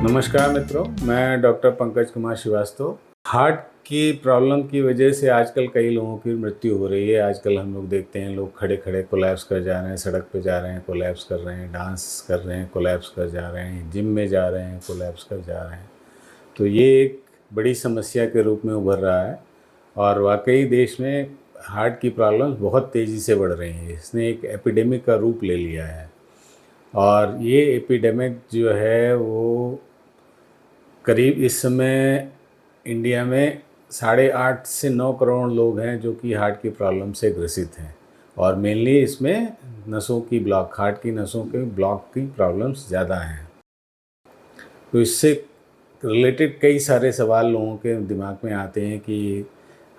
नमस्कार मित्रों, मैं डॉक्टर पंकज कुमार श्रीवास्तव। हार्ट की प्रॉब्लम की वजह से आजकल कई लोगों की मृत्यु हो रही है। आजकल हम लोग देखते हैं लोग खड़े खड़े कोलैप्स कर जा रहे हैं, सड़क पे जा रहे हैं कोलैप्स कर रहे हैं, डांस कर रहे हैं कोलैप्स कर जा रहे हैं, जिम में जा रहे हैं कोलैप्स कर जा रहे हैं। तो ये एक बड़ी समस्या के रूप में उभर रहा है और वाकई देश में हार्ट की प्रॉब्लम्स बहुत तेज़ी से बढ़ रही हैं। इसने एक एपिडेमिक का रूप ले लिया है और ये एपिडेमिक जो है वो करीब इस समय इंडिया में 8.5 से 9 करोड़ लोग हैं जो कि हार्ट की प्रॉब्लम से ग्रसित हैं और मेनली इसमें नसों की ब्लॉक, हार्ट की नसों के ब्लॉक की प्रॉब्लम्स ज़्यादा हैं। तो इससे रिलेटेड कई सारे सवाल लोगों के दिमाग में आते हैं कि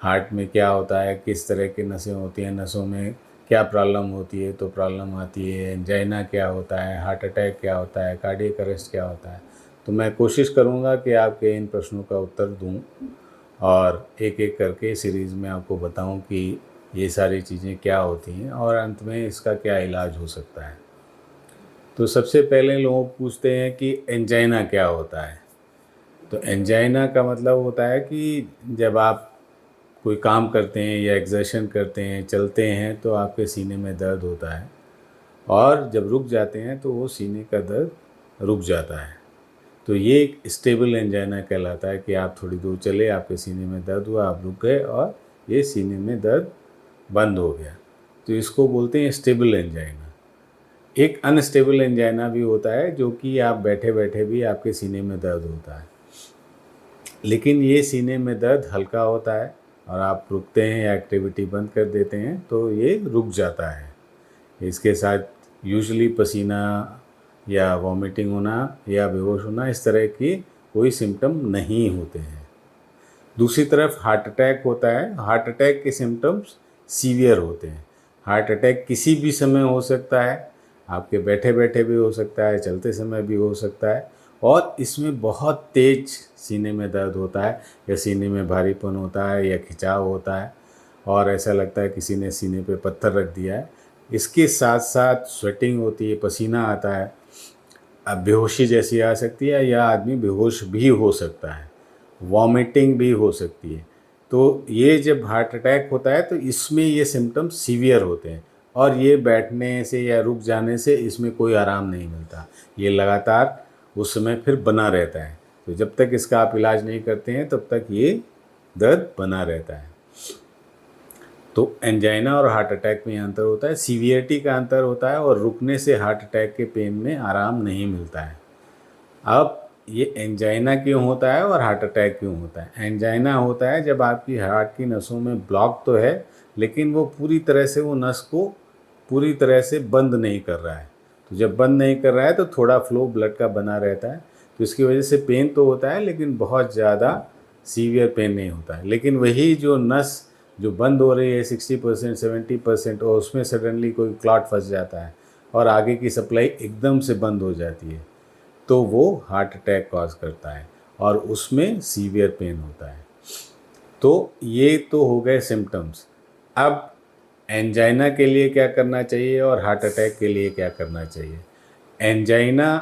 हार्ट में क्या होता है, किस तरह की नसें होती हैं, नसों में क्या प्रॉब्लम होती है, तो प्रॉब्लम आती है, एंजाइना क्या होता है, हार्ट अटैक क्या होता है, कार्डियक अरेस्ट क्या होता है। तो मैं कोशिश करूंगा कि आपके इन प्रश्नों का उत्तर दूं और एक एक करके सीरीज़ में आपको बताऊं कि ये सारी चीज़ें क्या होती हैं और अंत में इसका क्या इलाज हो सकता है। तो सबसे पहले लोग पूछते हैं कि एंजाइना क्या होता है। तो एंजाइना का मतलब होता है कि जब आप कोई काम करते हैं या एक्सर्शन करते हैं, चलते हैं, तो आपके सीने में दर्द होता है और जब रुक जाते हैं तो वो सीने का दर्द रुक जाता है। तो ये एक स्टेबल एंजाइना कहलाता है कि आप थोड़ी दूर चले, आपके सीने में दर्द हुआ, आप रुक गए और ये सीने में दर्द बंद हो गया। तो इसको बोलते हैं स्टेबल एंजाइना। एक अनस्टेबल एंजाइना भी होता है जो कि आप बैठे बैठे भी आपके सीने में दर्द होता है, लेकिन ये सीने में दर्द हल्का होता है और आप रुकते हैं या एक्टिविटी बंद कर देते हैं तो ये रुक जाता है। इसके साथ यूजुअली पसीना या वॉमिटिंग होना या बेहोश होना, इस तरह की कोई सिम्टम नहीं होते हैं। दूसरी तरफ हार्ट अटैक होता है। हार्ट अटैक के सिम्टम्स सीवियर होते हैं। हार्ट अटैक किसी भी समय हो सकता है, आपके बैठे बैठे भी हो सकता है, चलते समय भी हो सकता है और इसमें बहुत तेज सीने में दर्द होता है या सीने में भारीपन होता है या खिंचाव होता है और ऐसा लगता है किसी ने सीने पे पत्थर रख दिया है। इसके साथ साथ स्वेटिंग होती है, पसीना आता है, अब बेहोशी जैसी आ सकती है या आदमी बेहोश भी हो सकता है, वॉमिटिंग भी हो सकती है। तो ये जब हार्ट अटैक होता है तो इसमें ये सिम्टम्स सीवियर होते हैं और ये बैठने से या रुक जाने से इसमें कोई आराम नहीं मिलता। ये लगातार उस समय फिर बना रहता है। तो जब तक इसका आप इलाज नहीं करते हैं तब तक ये दर्द बना रहता है। तो एंजाइना और हार्ट अटैक में अंतर होता है, सीवियरिटी का अंतर होता है और रुकने से हार्ट अटैक के पेन में आराम नहीं मिलता है। अब ये एंजाइना क्यों होता है और हार्ट अटैक क्यों होता है? एंजाइना होता है जब आपकी हार्ट की नसों में ब्लॉक तो है लेकिन वो पूरी तरह से वो नस को पूरी तरह से बंद नहीं कर रहा है। तो जब बंद नहीं कर रहा है तो थोड़ा फ्लो ब्लड का बना रहता है, तो इसकी वजह से पेन तो होता है लेकिन बहुत ज़्यादा सीवियर पेन नहीं होता है। लेकिन वही जो नस जो बंद हो रही है 60% 70% और उसमें सडनली कोई क्लॉट फंस जाता है और आगे की सप्लाई एकदम से बंद हो जाती है तो वो हार्ट अटैक कॉज करता है और उसमें सीवियर पेन होता है। तो ये तो हो गए सिम्टम्स। अब एंजाइना के लिए क्या करना चाहिए और हार्ट अटैक के लिए क्या करना चाहिए? एंजाइना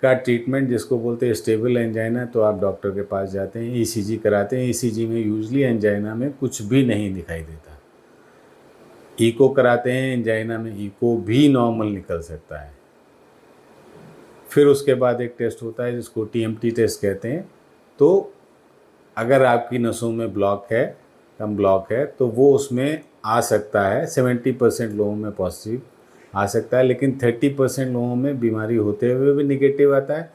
का ट्रीटमेंट जिसको बोलते हैं स्टेबल एंजाइना, तो आप डॉक्टर के पास जाते हैं, ईसीजी कराते हैं। ईसीजी में यूजली एंजाइना में कुछ भी नहीं दिखाई देता। इको कराते हैं, एंजाइना में इको भी नॉर्मल निकल सकता है। फिर उसके बाद एक टेस्ट होता है जिसको टीएमटी टेस्ट कहते हैं। तो अगर आपकी नसों में ब्लॉक है, कम ब्लॉक है, तो वो उसमें आ सकता है। 70% लोगों में पॉजिटिव आ सकता है, लेकिन 30% लोगों में बीमारी होते हुए भी निगेटिव आता है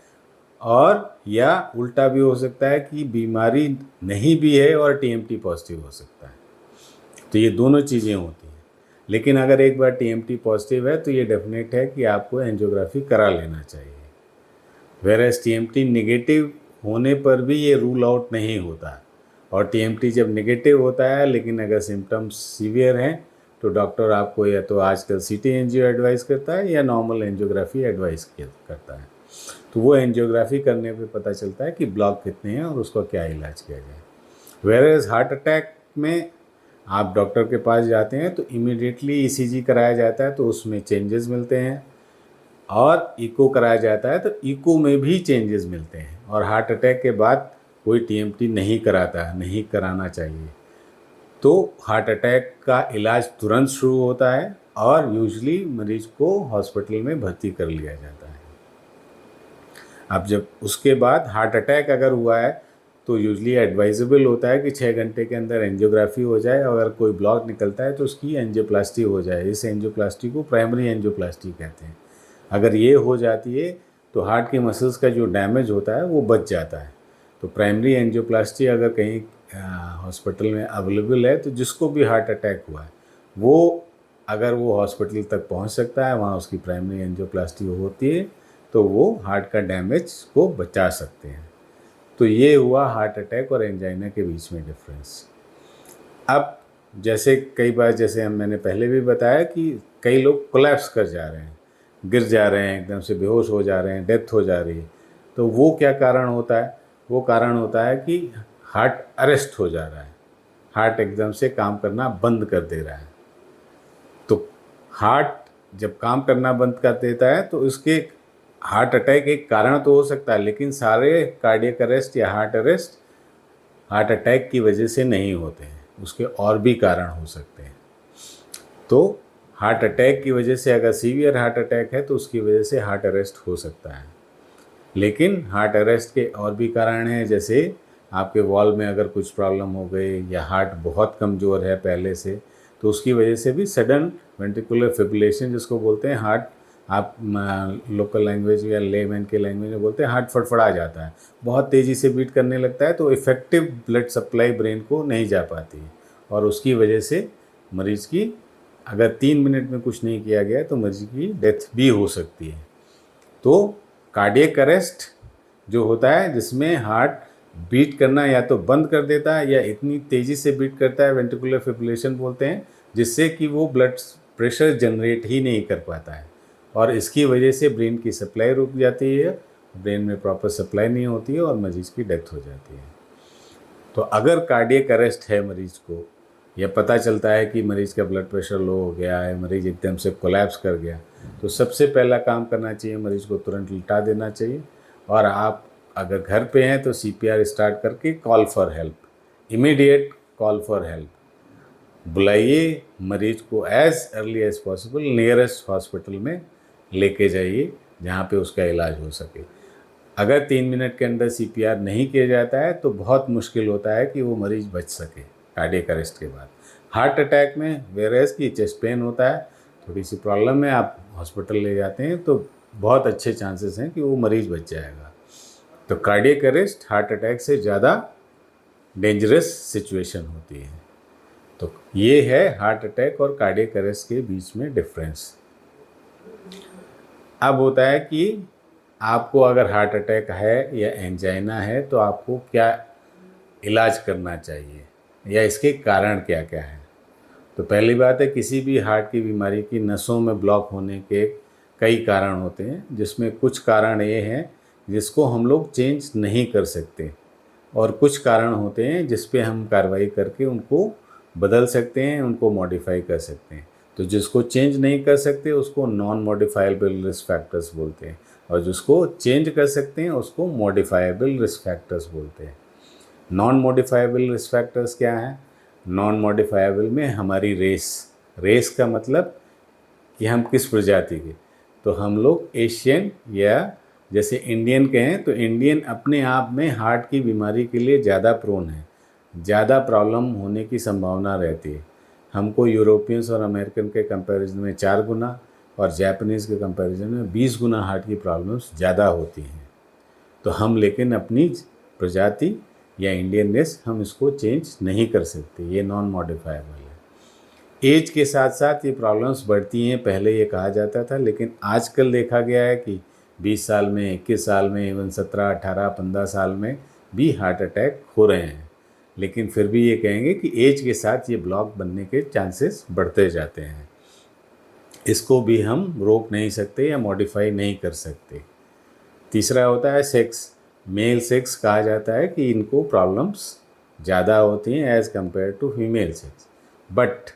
और या उल्टा भी हो सकता है कि बीमारी नहीं भी है और टीएमटी पॉजिटिव हो सकता है। तो ये दोनों चीज़ें होती हैं। लेकिन अगर एक बार टीएमटी पॉजिटिव है तो ये डेफिनेट है कि आपको एंजियोग्राफी करा लेना चाहिए। वेरएस टीएमटी निगेटिव होने पर भी ये रूल आउट नहीं होता और टीएमटी जब निगेटिव होता है लेकिन अगर सिम्टम्स सीवियर हैं तो डॉक्टर आपको या तो आजकल सीटी एंजियो एडवाइस करता है या नॉर्मल एंजियोग्राफी एडवाइस करता है। तो वो एंजियोग्राफी करने पे पता चलता है कि ब्लॉक कितने हैं और उसका क्या इलाज किया जाए। वेरएस हार्ट अटैक में आप डॉक्टर के पास जाते हैं तो इमीडिएटली ईसीजी कराया जाता है, तो उसमें चेंजेस मिलते हैं। और इको कराया जाता है तो इको में भी चेंजेस मिलते हैं। और हार्ट अटैक के बाद कोई टीएमटी नहीं कराता है, नहीं कराना चाहिए। तो हार्ट अटैक का इलाज तुरंत शुरू होता है और यूजली मरीज को हॉस्पिटल में भर्ती कर लिया जाता है। अब जब उसके बाद हार्ट अटैक अगर हुआ है तो यूजली एडवाइजेबल होता है कि 6 घंटे के अंदर एंजियोग्राफी हो जाए, और अगर कोई ब्लॉक निकलता है तो उसकी एंजियोप्लास्टी हो जाए। इस एंजियोप्लास्टी को प्राइमरी एंजियोप्लास्टी कहते हैं। अगर ये हो जाती है तो हार्ट की मसल्स का जो डैमेज होता है वो बच जाता है। तो प्राइमरी एंजियोप्लास्टी अगर कहीं हॉस्पिटल में अवेलेबल है तो जिसको भी हार्ट अटैक हुआ है वो अगर वो हॉस्पिटल तक पहुंच सकता है, वहाँ उसकी प्राइमरी एंजियोप्लास्टी होती है तो वो हार्ट का डैमेज को बचा सकते हैं। तो ये हुआ हार्ट अटैक और एंजाइना के बीच में डिफरेंस। अब जैसे कई बार, जैसे मैंने पहले भी बताया कि कई लोग कोलैप्स कर जा रहे हैं, गिर जा रहे हैं, एकदम से बेहोश हो जा रहे हैं, डेथ हो जा रही है। तो वो क्या कारण होता है? वो कारण होता है कि हार्ट अरेस्ट हो जा रहा है, हार्ट एकदम से काम करना बंद कर दे रहा है। तो हार्ट जब काम करना बंद कर देता है तो इसके हार्ट अटैक एक कारण तो हो सकता है, लेकिन सारे कार्डियक अरेस्ट या हार्ट अरेस्ट हार्ट अटैक की वजह से नहीं होते हैं, उसके और भी कारण हो सकते हैं। तो हार्ट अटैक की वजह से, अगर सीवियर हार्ट अटैक है तो उसकी वजह से हार्ट अरेस्ट हो सकता है। लेकिन हार्ट अरेस्ट के और भी कारण हैं, जैसे आपके वॉल में अगर कुछ प्रॉब्लम हो गई या हार्ट बहुत कमज़ोर है पहले से, तो उसकी वजह से भी सडन वेंट्रिकुलर फिब्रिलेशन जिसको बोलते हैं, हार्ट आप लोकल लैंग्वेज या लेमैन के लैंग्वेज में बोलते हैं हार्ट फड़फड़ा जाता है, बहुत तेज़ी से बीट करने लगता है, तो इफ़ेक्टिव ब्लड सप्लाई ब्रेन को नहीं जा पाती है और उसकी वजह से मरीज़ की, अगर 3 मिनट में कुछ नहीं किया गया तो मरीज़ की डेथ भी हो सकती है। तो कार्डियक अरेस्ट जो होता है जिसमें हार्ट बीट करना या तो बंद कर देता है या इतनी तेज़ी से बीट करता है, वेंट्रिकुलर फिब्रिलेशन बोलते हैं, जिससे कि वो ब्लड प्रेशर जनरेट ही नहीं कर पाता है और इसकी वजह से ब्रेन की सप्लाई रुक जाती है, ब्रेन में प्रॉपर सप्लाई नहीं होती है और मरीज़ की डेथ हो जाती है। तो अगर कार्डियक अरेस्ट है मरीज़ को, या पता चलता है कि मरीज़ का ब्लड प्रेशर लो हो गया है, मरीज़ एकदम से कोलैप्स कर गया, तो सबसे पहला काम करना चाहिए, मरीज़ को तुरंत लिटा देना चाहिए। और आप अगर घर पे हैं तो सीपीआर स्टार्ट करके call for help, immediate call for help बुलाइए, मरीज़ को as early as possible nearest hospital में लेके जाइए जहाँ पे उसका इलाज हो सके। अगर 3 मिनट के अंदर सीपीआर नहीं किया जाता है तो बहुत मुश्किल होता है कि वो मरीज़ बच सके कार्डियक अरेस्ट के बाद। हार्ट अटैक में वेरेस की चेस्ट पेन होता है, थोड़ी सी प्रॉब्लम है, आप हॉस्पिटल ले जाते हैं तो बहुत अच्छे चांसेस हैं कि वो मरीज़ बच जाएगा। तो कार्डियक अरेस्ट हार्ट अटैक से ज़्यादा डेंजरस सिचुएशन होती है। तो ये है हार्ट अटैक और कार्डियक अरेस्ट के बीच में डिफरेंस। अब होता है कि आपको अगर हार्ट अटैक है या एंजाइना है तो आपको क्या इलाज करना चाहिए या इसके कारण क्या क्या है। तो पहली बात है, किसी भी हार्ट की बीमारी की नसों में ब्लॉक होने के कई कारण होते हैं, जिसमें कुछ कारण ये हैं जिसको हम लोग चेंज नहीं कर सकते और कुछ कारण होते हैं जिस पे हम कार्रवाई करके उनको बदल सकते हैं, उनको मॉडिफाई कर सकते हैं। तो जिसको चेंज नहीं कर सकते उसको नॉन मॉडिफाइबल रिस्क फैक्टर्स बोलते हैं और जिसको चेंज कर सकते हैं उसको मॉडिफाइबल रिस्क फैक्टर्स बोलते हैं। नॉन मॉडिफाइबल रिस्क फैक्टर्स क्या हैं? नॉन मॉडिफाइबल में हमारी रेस का मतलब कि हम किस प्रजाति के, तो हम लोग एशियन या जैसे इंडियन के हैं, तो इंडियन अपने आप में हार्ट की बीमारी के लिए ज़्यादा प्रोन है, ज़्यादा प्रॉब्लम होने की संभावना रहती है। हमको यूरोपियंस और अमेरिकन के कंपैरिजन में 4 गुना और जापानीज़ के कंपैरिजन में 20 गुना हार्ट की प्रॉब्लम्स ज़्यादा होती हैं। तो हम लेकिन अपनी प्रजाति या इंडियननेस हम इसको चेंज नहीं कर सकते, ये नॉन मॉडिफाइबल है। एज के साथ साथ ये प्रॉब्लम्स बढ़ती हैं, पहले ये कहा जाता था, लेकिन आजकल देखा गया है कि 20 साल में, 21 साल में, इवन 17, 18, 15 साल में भी हार्ट अटैक हो रहे हैं। लेकिन फिर भी ये कहेंगे कि एज के साथ ये ब्लॉक बनने के चांसेस बढ़ते जाते हैं, इसको भी हम रोक नहीं सकते या मॉडिफाई नहीं कर सकते। तीसरा होता है सेक्स। मेल सेक्स कहा जाता है कि इनको प्रॉब्लम्स ज़्यादा होती हैं as compare to female sex, but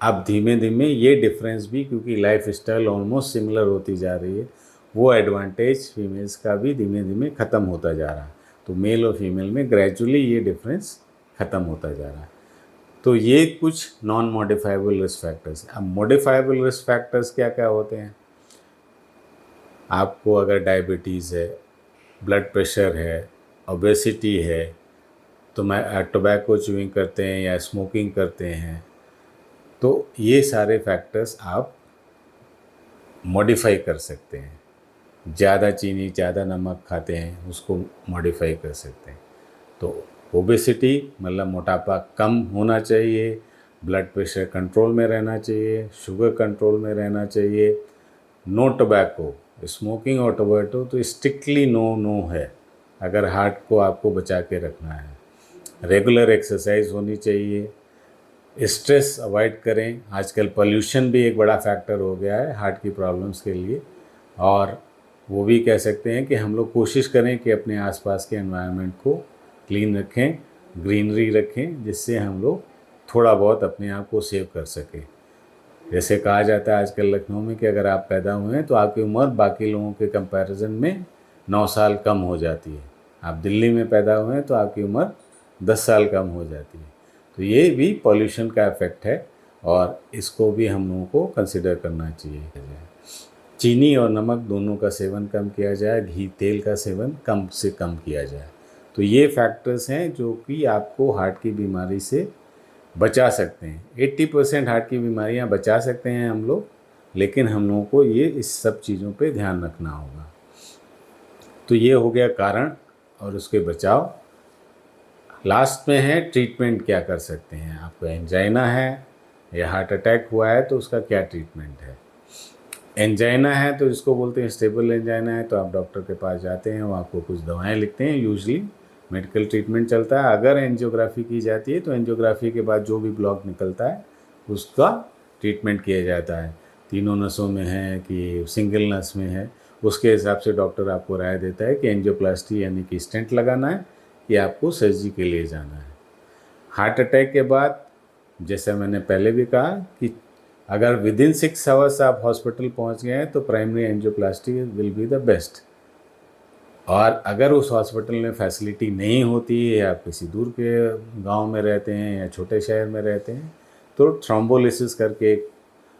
अब धीमे धीमे ये डिफरेंस भी, क्योंकि लाइफ स्टाइल ऑलमोस्ट सिमिलर होती जा रही है, वो एडवांटेज फीमेल्स का भी धीमे धीमे ख़त्म होता जा रहा है। तो मेल और फीमेल में ग्रेजुअली ये डिफरेंस ख़त्म होता जा रहा है। तो ये कुछ नॉन मॉडिफाइबल रिस्क फैक्टर्स। अब मॉडिफाइबल रिस्क फैक्टर्स क्या क्या होते हैं? आपको अगर डायबिटीज़ है, ब्लड प्रेशर है, ओबेसिटी है, तो टोबैको च्यूइंग करते हैं या स्मोकिंग करते हैं, तो ये सारे फैक्टर्स आप मॉडिफाई कर सकते हैं। ज़्यादा चीनी, ज़्यादा नमक खाते हैं, उसको मॉडिफाई कर सकते हैं। तो ओबेसिटी मतलब मोटापा कम होना चाहिए, ब्लड प्रेशर कंट्रोल में रहना चाहिए, शुगर कंट्रोल में रहना चाहिए, नो टोबैको, स्मोकिंग और टोबैको तो स्ट्रिक्टली नो नो है अगर हार्ट को आपको बचा के रखना है। रेगुलर एक्सरसाइज होनी चाहिए, स्ट्रेस अवॉइड करें। आजकल पोल्यूशन भी एक बड़ा फैक्टर हो गया है हार्ट की प्रॉब्लम्स के लिए, और वो भी कह सकते हैं कि हम लोग कोशिश करें कि अपने आसपास के एनवायरनमेंट को क्लीन रखें, ग्रीनरी रखें, जिससे हम लोग थोड़ा बहुत अपने आप को सेव कर सकें। जैसे कहा जाता है आजकल लखनऊ में कि अगर आप पैदा हुए हैं तो आपकी उम्र बाकी लोगों के कंपैरिजन में 9 साल कम हो जाती है। आप दिल्ली में पैदा हुए हैं तो आपकी उम्र 10 साल कम हो जाती है। तो ये भी पॉल्यूशन का इफ़ेक्ट है और इसको भी हम लोगों को कंसिडर करना चाहिए। चीनी और नमक दोनों का सेवन कम किया जाए, घी तेल का सेवन कम से कम किया जाए। तो ये फैक्टर्स हैं जो कि आपको हार्ट की बीमारी से बचा सकते हैं। 80% हार्ट की बीमारियां बचा सकते हैं हम लोग, लेकिन हम लोगों को ये इस सब चीज़ों पे ध्यान रखना होगा। तो ये हो गया कारण और उसके बचाव। लास्ट में है ट्रीटमेंट क्या कर सकते हैं। आपको एंजाइना है या हार्ट अटैक हुआ है तो उसका क्या ट्रीटमेंट है। एंजाइना है तो इसको बोलते हैं स्टेबल एंजाइना है, तो आप डॉक्टर के पास जाते हैं, वो आपको कुछ दवाएं लिखते हैं, यूजली मेडिकल ट्रीटमेंट चलता है। अगर एंजियोग्राफी की जाती है तो एंजियोग्राफी के बाद जो भी ब्लॉक निकलता है उसका ट्रीटमेंट किया जाता है। तीनों नसों में है कि सिंगल नस में है, उसके हिसाब से डॉक्टर आपको राय देता है कि एंजियोप्लास्टी यानी कि स्टेंट लगाना है या आपको सर्जरी के लिए जाना है। हार्ट अटैक के बाद जैसा मैंने पहले भी कहा कि अगर विदिन 6 आवर्स आप हॉस्पिटल पहुंच गए हैं तो primary angioplasty will be the best. और अगर उस हॉस्पिटल में फैसिलिटी नहीं होती है, आप किसी दूर के गांव में रहते हैं या छोटे शहर में रहते हैं, तो थ्रोम्बोलिसिस करके एक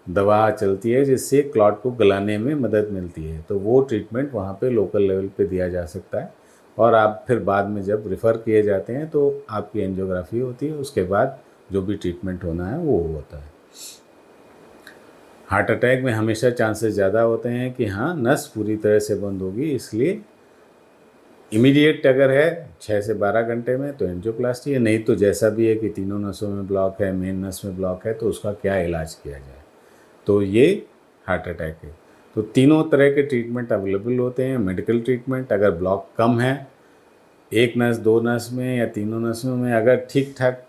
दवा चलती है जिससे क्लॉट को गलाने में मदद मिलती है। तो वो ट्रीटमेंट वहाँ पे लोकल लेवल पे दिया जा सकता है और आप फिर बाद में जब रिफ़र किए जाते हैं तो आपकी एंजियोग्राफी होती है, उसके बाद जो भी ट्रीटमेंट होना है वो होता है। हार्ट अटैक में हमेशा चांसेस ज़्यादा होते हैं कि हाँ नस पूरी तरह से बंद होगी, इसलिए इमीडिएट अगर है 6 से 12 घंटे में तो एंजियोप्लास्टी है, नहीं तो जैसा भी है कि तीनों नसों में ब्लॉक है, मेन नस में ब्लॉक है, तो उसका क्या इलाज किया जाए। तो ये हार्ट अटैक है। तो तीनों तरह के ट्रीटमेंट अवेलेबल होते हैं। मेडिकल ट्रीटमेंट अगर ब्लॉक कम है, एक नस, 2 नस में या तीनों नसों में अगर ठीक ठाक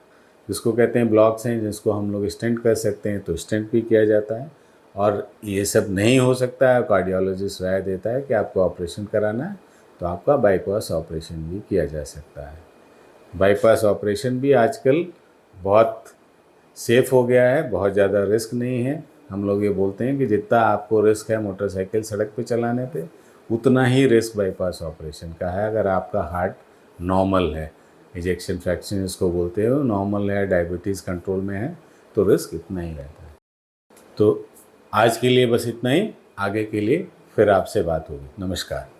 जिसको कहते हैं ब्लॉक्स हैं जिसको हम लोग स्टेंट कर सकते हैं तो स्टेंट भी किया जाता है। और ये सब नहीं हो सकता है, कार्डियोलॉजिस्ट राय देता है कि आपको ऑपरेशन कराना है, तो आपका बाईपास ऑपरेशन भी किया जा सकता है। बाईपास ऑपरेशन भी आजकल बहुत सेफ़ हो गया है, बहुत ज़्यादा रिस्क नहीं है। हम लोग ये बोलते हैं कि जितना आपको रिस्क है मोटरसाइकिल सड़क पे चलाने पे, उतना ही रिस्क बाईपास ऑपरेशन का है अगर आपका हार्ट नॉर्मल है, इजेक्शन फ्रैक्शन इसको बोलते हैं, नॉर्मल है, डायबिटीज़ कंट्रोल में है, तो रिस्क इतना ही रहता है। तो आज के लिए बस इतना ही, आगे के लिए फिर आपसे बात होगी। नमस्कार।